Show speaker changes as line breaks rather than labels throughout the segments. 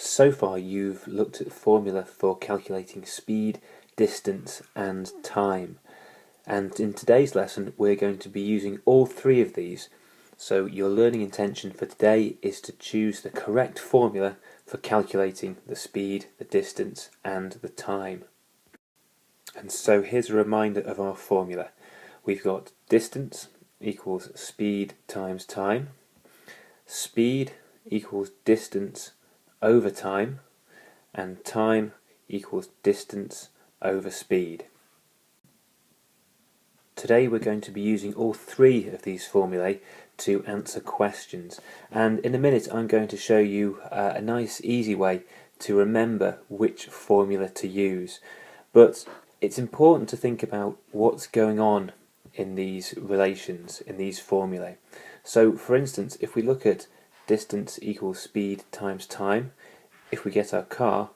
So far you've looked at the formula for calculating speed, distance and time, and in today's lesson we're going to be using all three of these. So your learning intention for today is to choose the correct formula for calculating the speed, the distance and the time. And so here's a reminder of our formula. We've got distance equals speed times time, speed equals distance over time, and time equals distance over speed. Today we're going to be using all three of these formulae to answer questions, and in a minute I'm going to show you a nice easy way to remember which formula to use. But it's important to think about what's going on in these relations, in these formulae. So for instance, if we look at distance equals speed times time, if we get our car,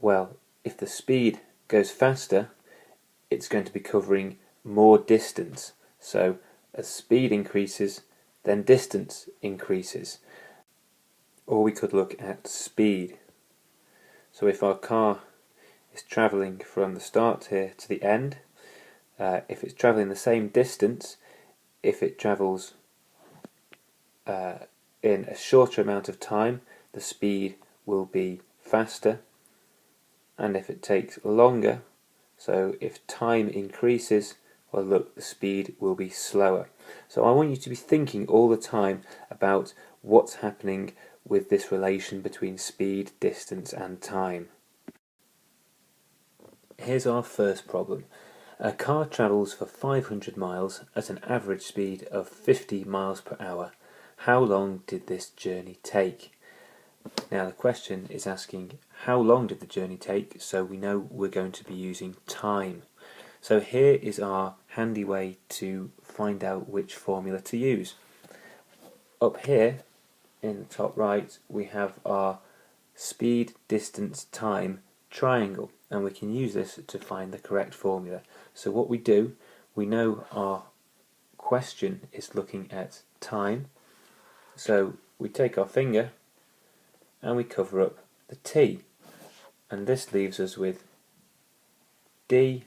well, if the speed goes faster, it's going to be covering more distance. So as speed increases, then distance increases. Or we could look at speed. So if our car is travelling from the start here to the end, if it's travelling the same distance, if it travels in a shorter amount of time, the speed will be faster, and if it takes longer, so if time increases, well look, the speed will be slower. So I want you to be thinking all the time about what's happening with this relation between speed, distance and time. Here's our first problem. A car travels for 500 miles at an average speed of 50 miles per hour. How long did this journey take? Now the question is asking how long did the journey take, so we know we're going to be using time. So here is our handy way to find out which formula to use. Up here in the top right we have our speed, distance, time triangle, and we can use this to find the correct formula. So what we do, we know our question is looking at time, so we take our finger and we cover up the T, and this leaves us with D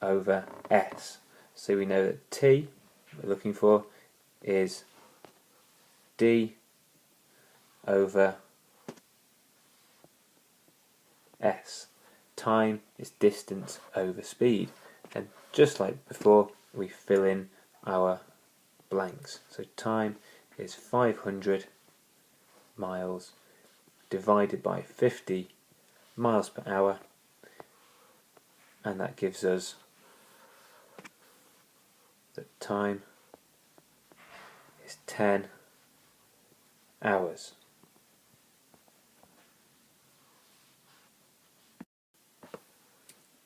over S. So we know that T we're looking for is D over S. Time is distance over speed, and just like before we fill in our blanks. So time is 500 miles divided by 50 miles per hour, and that gives us that time is 10 hours.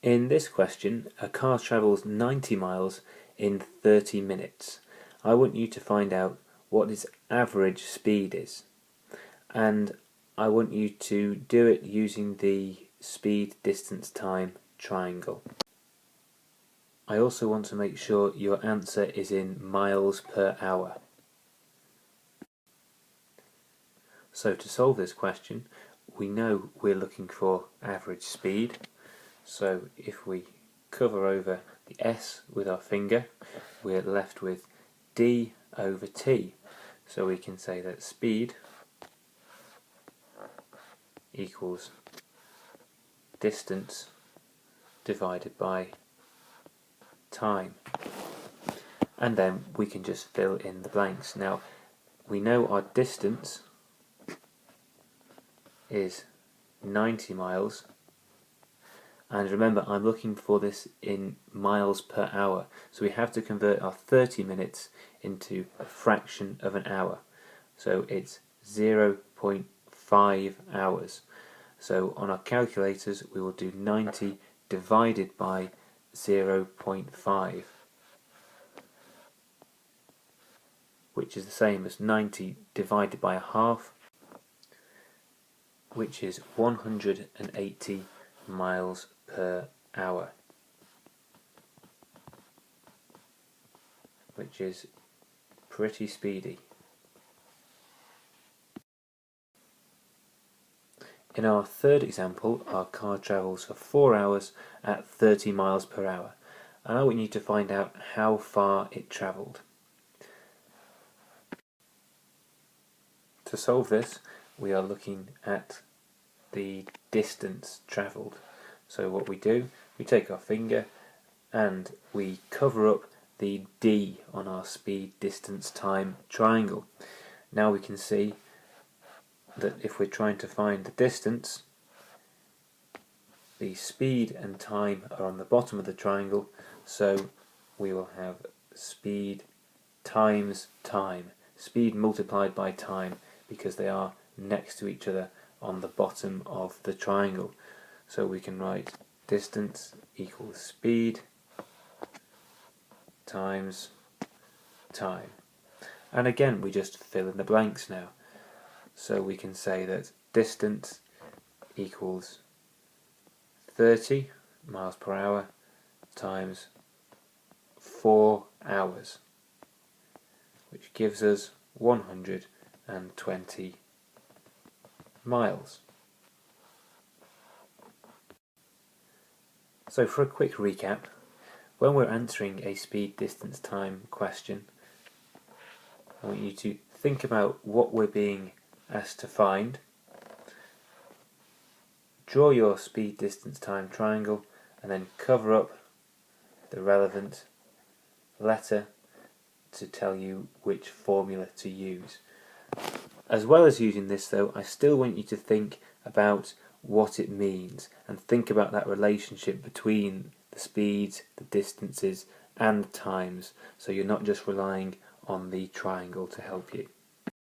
In this question, a car travels 90 miles in 30 minutes. I want you to find out what its average speed is, and I want you to do it using the speed, distance, time triangle. I also want to make sure your answer is in miles per hour. So to solve this question, we know we're looking for average speed. So if we cover over the S with our finger, we're left with D over T. So we can say that speed equals distance divided by time. And then we can just fill in the blanks. Now we know our distance is 90 miles. And remember, I'm looking for this in miles per hour, so we have to convert our 30 minutes into a fraction of an hour. So it's 0.5 hours. So on our calculators we will do 90 divided by 0.5, which is the same as 90 divided by a half, which is 180 miles per hour, which is pretty speedy. In our third example, our car travels for 4 hours at 30 miles per hour, and I want you to find out how far it travelled. To solve this, we are looking at the distance travelled. So what we do, we take our finger and we cover up the D on our speed, distance, time triangle. Now we can see that if we're trying to find the distance, the speed and time are on the bottom of the triangle, so we will have speed times time, speed multiplied by time, because they are next to each other on the bottom of the triangle. So we can write distance equals speed times time. And again, we just fill in the blanks now. So we can say that distance equals 30 miles per hour times 4 hours, which gives us 120 miles. So for a quick recap, when we're answering a speed, distance, time question, I want you to think about what we're being asked to find. Draw your speed, distance, time triangle and then cover up the relevant letter to tell you which formula to use. As well as using this though, I still want you to think about what it means and think about that relationship between the speeds, the distances and the times, so you're not just relying on the triangle to help you.